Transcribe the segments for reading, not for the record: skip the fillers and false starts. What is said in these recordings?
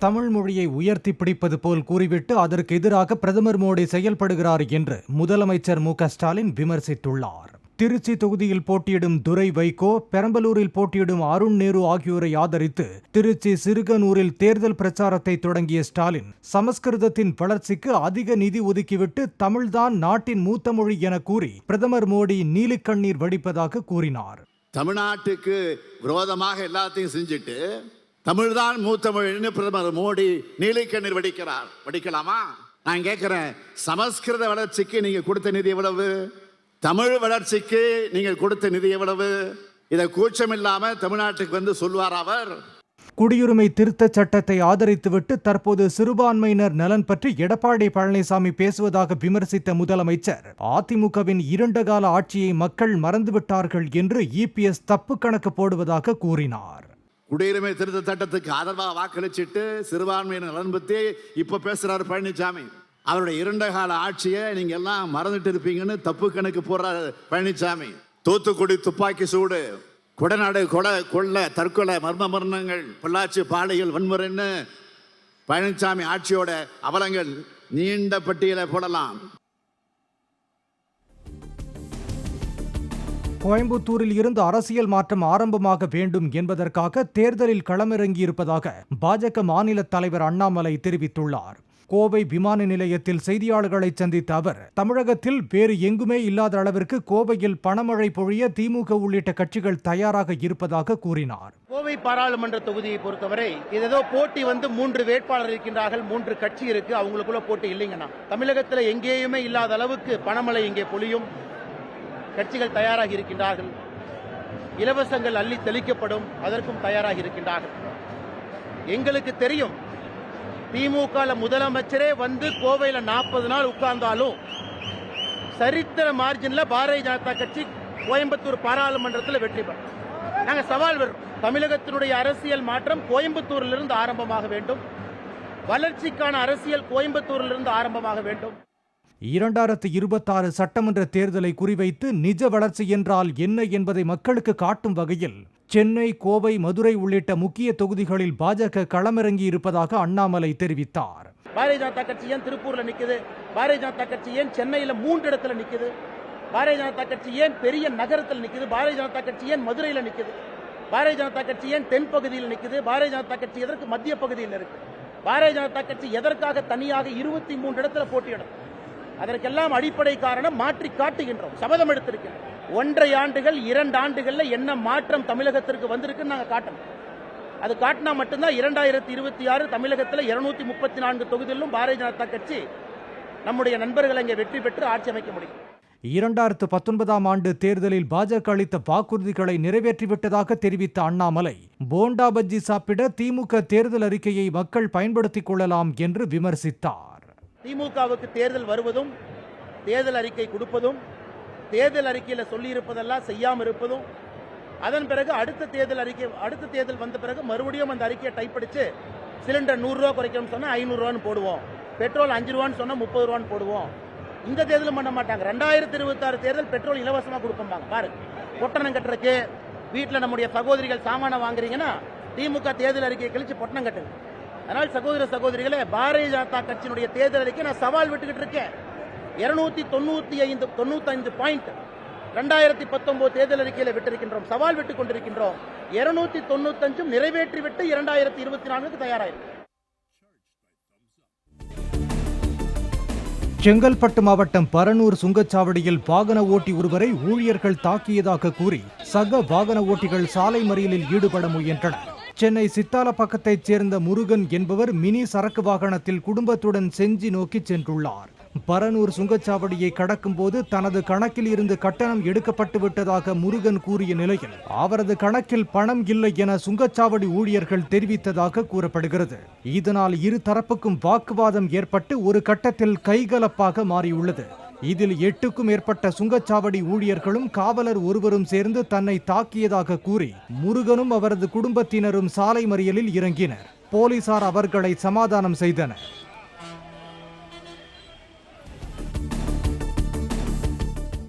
தமிழ் மொழியை உயர்த்தி பிடிப்பது போல் கூறிவிட்டு அதற்கு எதிராக பிரதமர் மோடி செயல்படுகிறார் என்று முதலமைச்சர் மு.க.ஸ்டாலின் விமர்சித்துள்ளார். திருச்சி தொகுதியில் போட்டியிடும் துரை வைகோ, பெரம்பலூரில் போட்டியிடும் அருண் நேரு ஆகியோரை ஆதரித்து திருச்சி சிறுகனூரில் தேர்தல் பிரச்சாரத்தை தொடங்கிய ஸ்டாலின், சமஸ்கிருதத்தின் வளர்ச்சிக்கு அதிக நிதி ஒதுக்கிவிட்டு தமிழ்தான் நாட்டின் மூத்த மொழி என கூறி பிரதமர் மோடி நீலிக்கண்ணீர் வடிப்பதாக கூறினார். தமிழ்நாட்டுக்கு விரோதமாக எல்லாத்தையும் செஞ்சுட்டு தமிழ்தான் மூத்த மொழின்னு பிரதமர் மோடி நீலிக்கண்ணீர் வடிக்கலாமா? நான் கேட்கிறேன், சமஸ்கிருத வளர்ச்சிக்கு நீங்க கொடுத்த நிதி எவ்வளவு? தமிழ் வளர்ச்சிக்கு நீங்கள் கொடுத்த நிதி எவ்வளவு? இதை கூச்சம் இல்லாம தமிழ்நாட்டுக்கு வந்து சொல்வார் அவர். குடியுரிமை திருத்த சட்டத்தை ஆதரித்துவிட்டு தற்போது சிறுபான்மையினர் நலன் பற்றி எடப்பாடி பழனிசாமி பேசுவதாக விமர்சித்த முதலமைச்சர், அதிமுகவின் 2 கால ஆட்சியை மக்கள் மறந்துவிட்டார்கள் என்று இபிஎஸ் தப்பு கணக்கு போடுவதாக கூறினார். குடியுரிமை திருத்த சட்டத்துக்கு ஆதரவாக வாக்களிச்சிட்டு சிறுபான்மையினர் நலன் பத்தி இப்ப பேசுறாரு பழனிசாமி. அவருடைய 2 கால ஆட்சியை நீங்க எல்லாம் மறந்துட்டு இருப்பீங்கன்னு தப்பு கணக்கு போடுறாரு பழனிசாமி. தூத்துக்குடி துப்பாக்கி சூடு, கொடநாடு கொள்ள தற்கொலை, மர்ம மரணங்கள், பொள்ளாச்சி பாலியல் வன்முறைன்னு பழனிசாமி ஆட்சியோட அவலங்கள் நீண்ட பட்டியலை போடலாம். கோயம்புத்தூரில் இருந்து அரசியல் மாற்றம் ஆரம்பமாக வேண்டும் என்பதற்காக தேர்தலில் களமிறங்கியிருப்பதாக பாஜக மாநில தலைவர் அண்ணாமலை தெரிவித்துள்ளார். கோவை விமான நிலையத்தில் செய்தியாளர்களை சந்தித்த அவர், தமிழகத்தில் வேறு எங்குமே இல்லாத அளவிற்கு கோவையில் பணமழை பொழிய திமுக உள்ளிட்ட கட்சிகள் தயாராக இருப்பதாக கூறினார். கோவை பாராளுமன்ற தொகுதியை பொறுத்தவரை ஏதோ போட்டி 3 வேட்பாளர் இருக்கின்றார்கள், 3 கட்சி இருக்கு, அவங்களுக்குள்ள போட்டி இல்லைங்கன்னா தமிழகத்தில் எங்கேயுமே இல்லாத அளவுக்கு பணமழை இங்கே பொழியும். கட்சிகள் தயாராக இருக்கின்றார்கள். இலவசங்கள் அள்ளி தெளிக்கப்படும், அதற்கும் தயாராக இருக்கின்றார்கள். எங்களுக்கு தெரியும், திமுக முதலமைச்சரே வந்து கோவையில் 40 நாள் உட்கார்ந்தாலும் சரித்திர மார்ஜின்ல பாரதிய ஜனதா கட்சி கோயம்புத்தூர் பாராளுமன்றத்தில் வெற்றி பெறும். நாங்கள் சவால் வரும், தமிழகத்தினுடைய அரசியல் மாற்றம் கோயம்புத்தூரிலிருந்து ஆரம்பமாக வேண்டும். வளர்ச்சிக்கான அரசியல் கோயம்புத்தூரிலிருந்து ஆரம்பமாக வேண்டும். 2026 சட்டமன்ற தேர்தலை குறிவைத்து நிஜ வளர்ச்சி என்றால் என்ன என்பதை மக்களுக்கு காட்டும் வகையில் சென்னை, கோவை, மதுரை உள்ளிட்ட முக்கிய தொகுதிகளில் பாஜக களமிறங்கி இருப்பதாக அண்ணாமலை தெரிவித்தார். பாரதிய ஜனதா கட்சி ஏன் திருப்பூர்ல நிக்குது? பாரதிய ஜனதா கட்சி ஏன் சென்னையில 3 இடத்துல நிக்குது? பாரதிய ஜனதா கட்சி ஏன் பெரிய நகரத்தில் நிக்குது? பாரதிய ஜனதா கட்சி ஏன் மதுரையில் நிக்குது? பாரதிய ஜனதா கட்சி ஏன் தென் பகுதியில் நிக்குது? பாரதிய ஜனதா கட்சி எதற்கு மத்திய பகுதியில் இருக்கு? பாரதிய ஜனதா கட்சி எதற்காக தனியாக 23 இடத்துல போட்டியிடும்? அதற்கெல்லாம் அடிப்படை காரணம் மாற்றி காட்டுகின்றோம், சபதம் எடுத்திருக்கிறோம். 1.5 ஆண்டுகள் 2 ஆண்டுகள்ல என்ன மாற்றம் தமிழகத்திற்கு வந்திருக்குன்னு நாங்க காட்டணும். அது காட்டினா மட்டும்தான் 2026 தமிழகத்தில் 234 தொகுதிகளிலும் பாரதிய ஜனதா கட்சி நம்முடைய நண்பர்கள் இங்கே வெற்றி பெற்று ஆட்சி அமைக்க முடியும். 2019ஆம் ஆண்டு தேர்தலில் பாஜக அளித்த வாக்குறுதிகளை நிறைவேற்றிவிட்டதாக தெரிவித்த அண்ணாமலை, போண்டா பஜ்ஜி சாப்பிட திமுக தேர்தல் அறிக்கையை மக்கள் பயன்படுத்திக் கொள்ளலாம் என்று விமர்சித்தார். திமுகவுக்கு தேர்தல் வருவதும், தேர்தல் அறிக்கை கொடுப்பதும், தேர்தல் அறிக்கையில் சொல்லியிருப்பதெல்லாம் செய்யாமல் இருப்பதும், அதன் பிறகு அடுத்த தேர்தல் வந்த பிறகு மறுபடியும் அந்த அறிக்கையை டைப் அடிச்சு சிலிண்டர் 100 ரூபா குறைக்கணும்னு சொன்னா 500 ரூபான்னு போடுவோம், பெட்ரோல் 5 ரூபான்னு சொன்னா 30 ரூபான்னு போடுவோம். இந்த தேர்தலும் பண்ண மாட்டாங்க. 2026 தேர்தல் பெட்ரோல் இலவசமாக கொடுப்பாங்க. பாருங்க, பொட்டணம் கட்டுறதுக்கு வீட்டில் நம்முடைய சகோதரிகள் சாமான வாங்குறீங்கன்னா திமுக தேர்தல் அறிக்கையை கழிச்சு பொட்டணம் கட்டுங்க. அதனால் சகோதர சகோதரிகளே, பாரதிய ஜனதா கட்சியினுடைய தேர்தல் அறிக்கை நான் சவால் விட்டுக்கிட்டு இருக்கேன். 295 பாயிண்ட் 2019 தேர்தல் அறிக்கையில விட்டிருக்கின்றோம், சவால் விட்டுக் கொண்டிருக்கின்றோம். 295 நிறைவேற்றிவிட்டு 2024 தயாராயிருக்கு. செங்கல்பட்டு மாவட்டம் பரனூர் சுங்கச்சாவடியில் வாகன ஓட்டி ஒருவரை ஊழியர்கள் தாக்கியதாக கூறி சக வாகன ஓட்டிகள் சாலை மறியலில் ஈடுபட முயன்றனர். சென்னை சித்தாலப்பக்கத்தைச் சேர்ந்த முருகன் என்பவர் மினி சரக்கு வாகனத்தில் குடும்பத்துடன் செஞ்சி நோக்கி சென்றுள்ளார். பரனூர் சுங்கச்சாவடியை கடக்கும் போது தனது கணக்கில் இருந்து கட்டணம் எடுக்கப்பட்டு விட்டதாக முருகன் கூறிய நிலையில் அவரது கணக்கில் பணம் இல்லை என சுங்கச்சாவடி ஊழியர்கள் தெரிவித்ததாக கூறப்படுகிறது. இதனால் இரு தரப்புக்கும் வாக்குவாதம் ஏற்பட்டு ஒரு கட்டத்தில் கைகலப்பாக மாறியுள்ளது. இதில் 8க்கும் மேற்பட்ட சுங்கச்சாவடி ஊழியர்களும் காவலர் ஒருவரும் சேர்ந்து தன்னை தாக்கியதாக கூறி முருகனும் அவரது குடும்பத்தினரும் சாலை மறியலில் இறங்கினர். போலீசார் அவர்களை சமாதானம் செய்தனர்.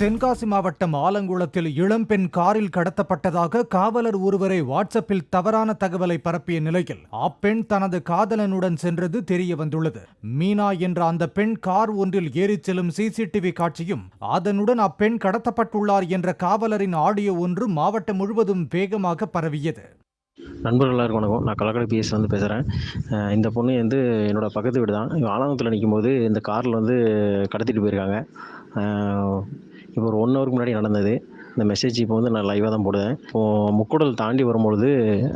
தென்காசி மாவட்டம் ஆலங்குளத்தில் இளம்பெண் காரில் கடத்தப்பட்டதாக காவலர் ஒருவரை வாட்ஸ்அப்பில் தவறான தகவலை பரப்பிய நிலையில் அப்பெண் தனது காதலனுடன் சென்றது தெரிய வந்துள்ளது. மீனா என்ற அந்த பெண் கார் ஒன்றில் ஏறிச் செல்லும் சிசிடிவி காட்சியும் அதனுடன் அப்பெண் கடத்தப்பட்டுள்ளார் என்ற காவலரின் ஆடியோ ஒன்று மாவட்டம் முழுவதும் வேகமாக பரவியது. நண்பர்கள் எல்லாருக்கும் வணக்கம். நான் கலக்கடை பிஎஸ் வந்து பேசுகிறேன். இந்த பொண்ணு வந்து என்னோட பக்கத்து வீடு தான். ஆலங்குளத்தில் நிற்கும்போது இந்த காரில் வந்து கடத்திட்டு போயிருக்காங்க. இப்போ ஒரு 1 ஹவருக்கு முன்னாடி நடந்தது. இந்த மெசேஜ் இப்போ வந்து நான் லைவாக தான் போடுவேன். இப்போது முக்கூடல் தாண்டி வரும்பொழுது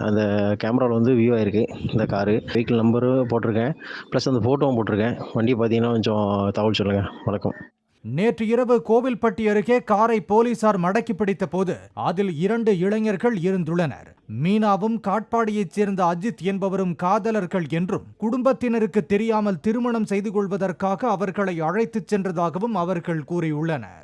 அந்த கேமராவில் வந்து வியூ ஆகிருக்கு இந்த காரு. வெஹிக்கிள் நம்பரும் போட்டிருக்கேன், ப்ளஸ் அந்த ஃபோட்டோவும் போட்டிருக்கேன். வண்டி பார்த்தீங்கன்னா கொஞ்சம் தகவல் சொல்லுங்கள். வணக்கம். நேற்று இரவு கோவில்பட்டி அருகே காரை போலீசார் மடக்கி பிடித்த போது அதில் 2 இளைஞர்கள் இருந்துள்ளனர். மீனாவும் காட்பாடியைச் சேர்ந்த அஜித் என்பவரும் காதலர்கள் என்றும் குடும்பத்தினருக்கு தெரியாமல் திருமணம் செய்து கொள்வதற்காக அவர்களை அழைத்துச் சென்றதாகவும் அவர்கள் கூறியுள்ளனர்.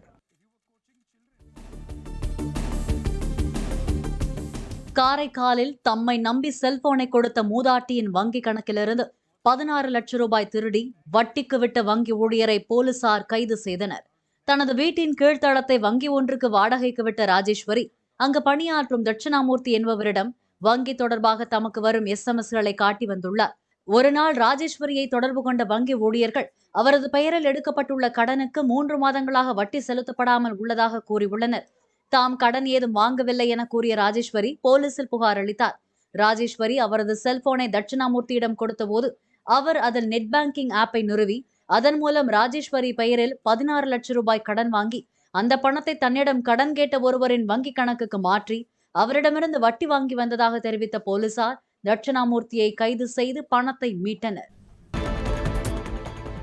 காரைக்காலில் தம்மை நம்பி செல்போனை கொடுத்த மூதாட்டியின் வங்கி கணக்கிலிருந்து 16 லட்சம் ரூபாய் திருடி வட்டிக்கு விட்ட வங்கி ஊழியரை போலீசார் கைது செய்தனர். தனது வீட்டின் கீழ்த்தளத்தை வங்கி ஒன்றுக்கு வாடகைக்கு விட்ட ராஜேஸ்வரி அங்கு பணியாற்றும் தட்சிணாமூர்த்தி என்பவரிடம் வங்கி தொடர்பாக தமக்கு வரும் எஸ்எம்எஸ்களை காட்டி வந்துள்ளார். ஒரு நாள் ராஜேஸ்வரியை தொடர்பு கொண்ட வங்கி ஊழியர்கள் அவரது பெயரில் எடுக்கப்பட்டுள்ள கடனுக்கு 3 மாதங்களாக வட்டி செலுத்தப்படாமல் உள்ளதாக கூறியுள்ளனர். தாம் கடன் ஏதும் வாங்கவில்லை என கூறிய ராஜேஸ்வரி போலீசில் புகார் அளித்தார். ராஜேஸ்வரி அவரது செல்போனை தட்சிணாமூர்த்தியிடம் கொடுத்தபோது அவர் அதில் நெட் பேங்கிங் ஆப்பை நிறுவி அதன் மூலம் ராஜேஸ்வரி பெயரில் 16 லட்சம் ரூபாய் கடன் வாங்கி அந்த பணத்தை தன்னிடம் கடன் கேட்ட ஒருவரின் வங்கி கணக்குக்கு மாற்றி அவரிடமிருந்து வட்டி வாங்கி வந்ததாக தெரிவித்த போலீசார் தட்சிணாமூர்த்தியை கைது செய்து பணத்தை மீட்டனர்.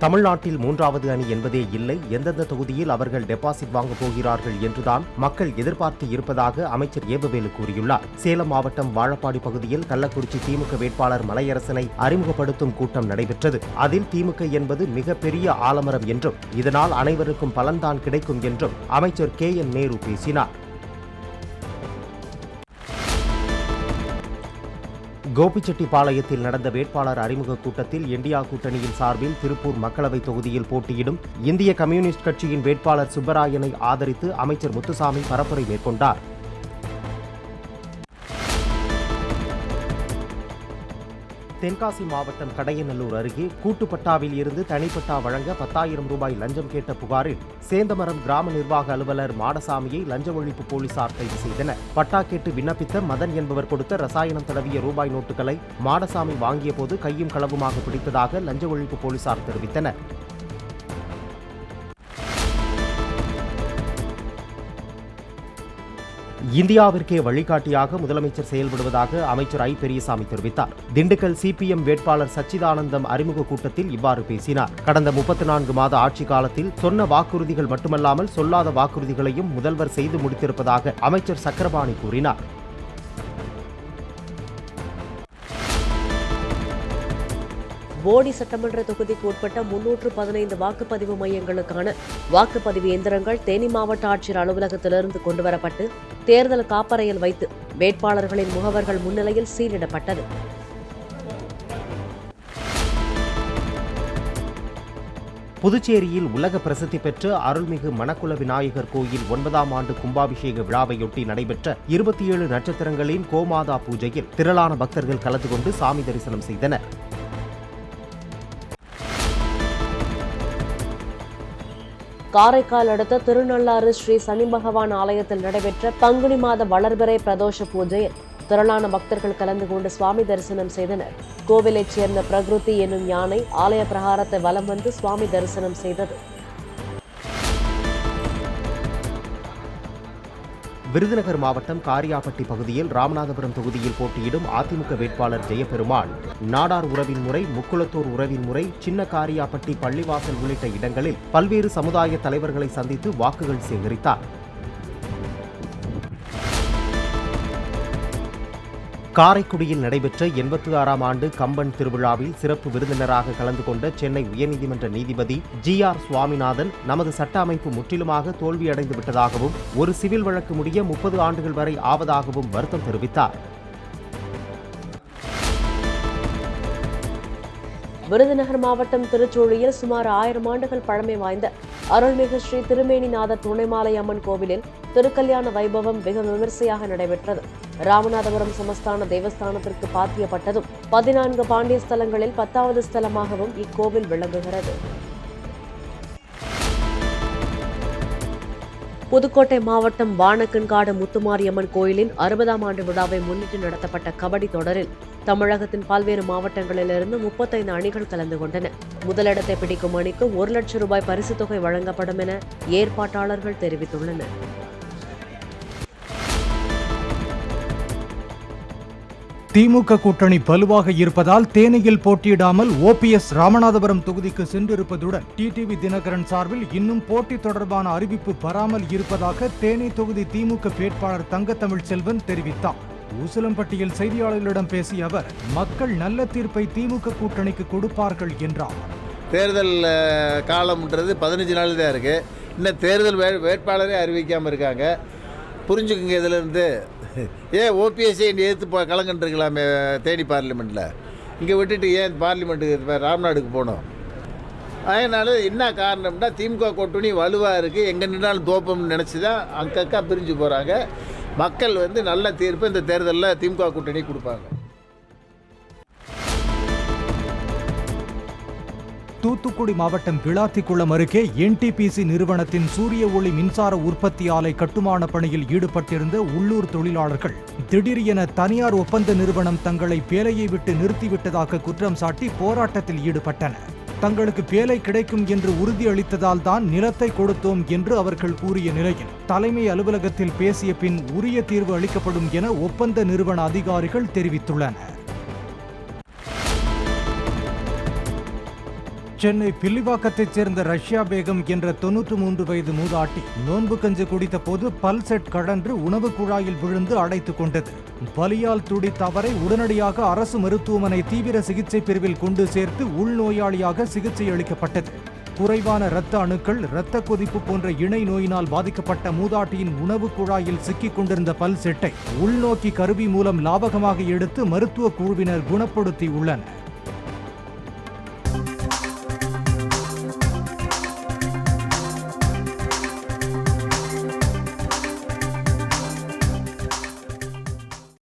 தமிழ்நாட்டில் 3வது அணி என்பதே இல்லை. எந்தெந்த தொகுதியில் அவர்கள் டெபாசிட் வாங்கப் போகிறார்கள் என்றுதான் மக்கள் எதிர்பார்த்து இருப்பதாக அமைச்சர் ஏபவேலு கூறியுள்ளார். சேலம் மாவட்டம் வாழப்பாடி பகுதியில் கள்ளக்குறிச்சி திமுக வேட்பாளர் மலையரசனை அறிமுகப்படுத்தும் கூட்டம் நடைபெற்றது. அதில் திமுக என்பது மிகப்பெரிய ஆலமரம் என்றும் இதனால் அனைவருக்கும் பலன்தான் கிடைக்கும் என்றும் அமைச்சர் KN நேரு பேசினார். கோபிச்செட்டிப்பாளையத்தில் நடந்த வேட்பாளர் அறிமுக கூட்டத்தில் இந்தியா கூட்டணியின் சார்பில் திருப்பூர் மக்களவை தொகுதியில் போட்டியிடும் இந்திய கம்யூனிஸ்ட் கட்சியின் வேட்பாளர் சுப்பராயனை ஆதரித்து அமைச்சர் முத்துசாமி பரப்புரை மேற்கொண்டார். தென்காசி மாவட்டம் கடையநல்லூர் அருகே கூட்டுப்பட்டாவில் இருந்து தனிப்பட்டா வழங்க 10,000 ரூபாய் லஞ்சம் கேட்ட புகாரில் சேந்தமரம் கிராம நிர்வாக அலுவலர் மாடசாமியை லஞ்ச ஒழிப்பு போலீசார் கைது செய்தனர். பட்டா கேட்டு விண்ணப்பித்த மதன் என்பவர் கொடுத்த ரசாயனம் தடவிய ரூபாய் நோட்டுகளை மாடசாமி வாங்கிய போது கையும் களவுமாக பிடித்ததாக லஞ்ச ஒழிப்பு போலீசார் தெரிவித்தனர். இந்தியாவிற்கே வழிகாட்டியாக முதலமைச்சர் செயல்படுவதாக அமைச்சர் ஐ. பெரியசாமி தெரிவித்தார். திண்டுக்கல் CPM வேட்பாளர் சச்சிதானந்தம் அறிமுக கூட்டத்தில் இவ்வாறு பேசினார். கடந்த 34 மாத ஆட்சி காலத்தில் சொன்ன வாக்குறுதிகள் மட்டுமல்லாமல் சொல்லாத வாக்குறுதிகளையும் முதல்வர் செய்து முடித்திருப்பதாக அமைச்சர் சக்கரபாணி கூறினார். போடி சட்டமன்ற தொகுதிக்கு உட்பட்ட 315 வாக்குப்பதிவு மையங்களுக்கான வாக்குப்பதிவு இயந்திரங்கள் தேனி மாவட்ட ஆட்சியர் அலுவலகத்திலிருந்து கொண்டுவரப்பட்டு தேர்தல் காப்பறையில் வைத்து வேட்பாளர்களின் முகவர்கள் முன்னிலையில் சீலிடப்பட்டது. புதுச்சேரியில் உலக பிரசித்தி பெற்ற அருள்மிகு மணக்குள விநாயகர் கோயில் 9ஆம் ஆண்டு கும்பாபிஷேக விழாவையொட்டி நடைபெற்ற 27 நட்சத்திரங்களின் கோமாதா பூஜையில் திரளான பக்தர்கள் கலந்து கொண்டு சாமி தரிசனம் செய்தனர். காரைக்கால் அடுத்த திருநள்ளாறு ஸ்ரீ சனி பகவான் ஆலயத்தில் நடைபெற்ற பங்குனி மாத வளர்பிறை பிரதோஷ பூஜையில் திரளான பக்தர்கள் கலந்து கொண்டு சுவாமி தரிசனம் செய்தனர். கோவிலைச் சேர்ந்த பிரகிருதி என்னும் யானை ஆலய பிரகாரத்தை வலம் வந்து சுவாமி தரிசனம் செய்தது. விருதுநகர் மாவட்டம் காரியாபட்டி பகுதியில் ராமநாதபுரம் தொகுதியில் போட்டியிடும் அதிமுக வேட்பாளர் ஜெயபெருமாள் நாடார் உறவின் முறை, முக்குளத்தூர் உறவின் முறை, சின்ன காரியாபட்டி, பள்ளிவாசல் உள்ளிட்ட இடங்களில் பல்வேறு சமுதாய தலைவர்களை சந்தித்து வாக்குகள் சேகரித்தார். காரைக்குடியில் நடைபெற்ற 86ஆம் ஆண்டு கம்பன் திருவிழாவில் சிறப்பு விருந்தினராக கலந்து கொண்ட சென்னை உயர்நீதிமன்ற நீதிபதி GR சுவாமிநாதன் நமது சட்ட அமைப்பு முற்றிலுமாக தோல்வியடைந்து விட்டதாகவும் ஒரு சிவில் வழக்கு முடிய 30 ஆண்டுகள் வரை ஆவதாகவும் வருத்தம் தெரிவித்தார். விருதுநகர் மாவட்டம் திருச்சூழியில் சுமார் 1000 ஆண்டுகள் பழமை வாய்ந்த அருள்மிகு ஸ்ரீ திருமேனிநாதர் துணைமாலை அம்மன் கோவிலில் திருக்கல்யாண வைபவம் வெகு விமரிசையாக நடைபெற்றது. ராமநாதபுரம் சமஸ்தான தேவஸ்தானத்திற்கு பாத்தியப்பட்டதும் 14 பாண்டிய ஸ்தலங்களில் 10வது ஸ்தலமாகவும் இக்கோவில் விளங்குகிறது. புதுக்கோட்டை மாவட்டம் வானக்கன்காடு முத்துமாரியம்மன் கோயிலின் 60ஆம் ஆண்டு விழாவை முன்னிட்டு நடத்தப்பட்ட கபடி தொடரில் தமிழகத்தின் பல்வேறு மாவட்டங்களிலிருந்து 35 அணிகள் கலந்து கொண்டன. முதலிடத்தை பிடிக்கும் அணிக்கு 1 லட்சம் ரூபாய் பரிசுத் தொகை வழங்கப்படும் என ஏற்பாட்டாளர்கள் தெரிவித்துள்ளனர். திமுக கூட்டணி வலுவாக இருப்பதால் தேனியில் போட்டியிடாமல் ஓபிஎஸ் ராமநாதபுரம் தொகுதிக்கு சென்றிருப்பதுடன் டிடிவி தினகரன் சார்பில் இன்னும் போட்டி தொடர்பான அறிவிப்பு வராமல் இருப்பதாக தேனி தொகுதி திமுக வேட்பாளர் தங்கத்தமிழ் செல்வன் தெரிவித்தார். ஊசலம்பட்டியில் செய்தியாளர்களிடம் பேசிய அவர் மக்கள் நல்ல தீர்ப்பை திமுக கூட்டணிக்கு கொடுப்பார்கள் என்றார். தேர்தல் காலம்ன்றது 15 நாள் தான் இருக்குது. இன்னும் தேர்தல் வேட்பாளரே அறிவிக்காமல் இருக்காங்க. புரிஞ்சுக்குங்க. இதிலிருந்து ஏன் ஓபிஎஸ்ஐ எதிர்த்து கலங்கன்றிருக்கலாமே தேனி பார்லிமெண்ட்டில். இங்கே விட்டுட்டு ஏன் பார்லிமெண்ட்டுக்கு ராம்நாடுக்கு போனோம்? அதனால் என்ன காரணம்னா திமுக கூட்டணி வலுவாக இருக்குது. எங்கே நின்றாலும் தோப்பம்னு நினச்சி தான் அங்கக்கா பிரிஞ்சு போகிறாங்க. மக்கள் நல்ல தீர்ப்பு இந்த தேர்தலில் திமுக கூட்டணி கொடுப்பாங்க. தூத்துக்குடி மாவட்டம் விளாத்திக்குளம் அருகே என்டிபிசி நிறுவனத்தின் சூரிய ஒளி மின்சார உற்பத்தி ஆலை கட்டுமான பணியில் ஈடுபட்டிருந்த உள்ளூர் தொழிலாளர்கள் திடீரென தனியார் ஒப்பந்த நிறுவனம் தங்களை வேலையை விட்டு நிறுத்திவிட்டதாக குற்றம் சாட்டி போராட்டத்தில் ஈடுபட்டனர். தங்களுக்கு வேலை கிடைக்கும் என்று உறுதியளித்ததால் தான் நிலத்தை கொடுத்தோம் என்று அவர்கள் கூறிய நிலையில் தலைமை அலுவலகத்தில் பேசிய பின் உரிய தீர்வு அளிக்கப்படும் என ஒப்பந்த நிறுவன அதிகாரிகள் தெரிவித்துள்ளனர். சென்னை பில்லிவாக்கத்தைச் சேர்ந்த ரஷ்யா பேகம் என்ற 93 வயது மூதாட்டி நோன்பு கஞ்சி குடித்த போது பல்செட் கழன்று உணவு குழாயில் விழுந்து அடைத்துக் கொண்டது. வலியால் துடித்த அவரை உடனடியாக அரசு மருத்துவமனை தீவிர சிகிச்சை பிரிவில் கொண்டு சேர்த்து உள்நோயாளியாக சிகிச்சை அளிக்கப்பட்டது. குறைவான இரத்த அணுக்கள், இரத்த கொதிப்பு போன்ற இணை நோயினால் பாதிக்கப்பட்ட மூதாட்டியின் உணவு குழாயில் சிக்கிக் கொண்டிருந்த பல்செட்டை உள்நோக்கி கருவி மூலம் லாபகமாக எடுத்து மருத்துவ குழுவினர் குணப்படுத்தி உள்ளனர்.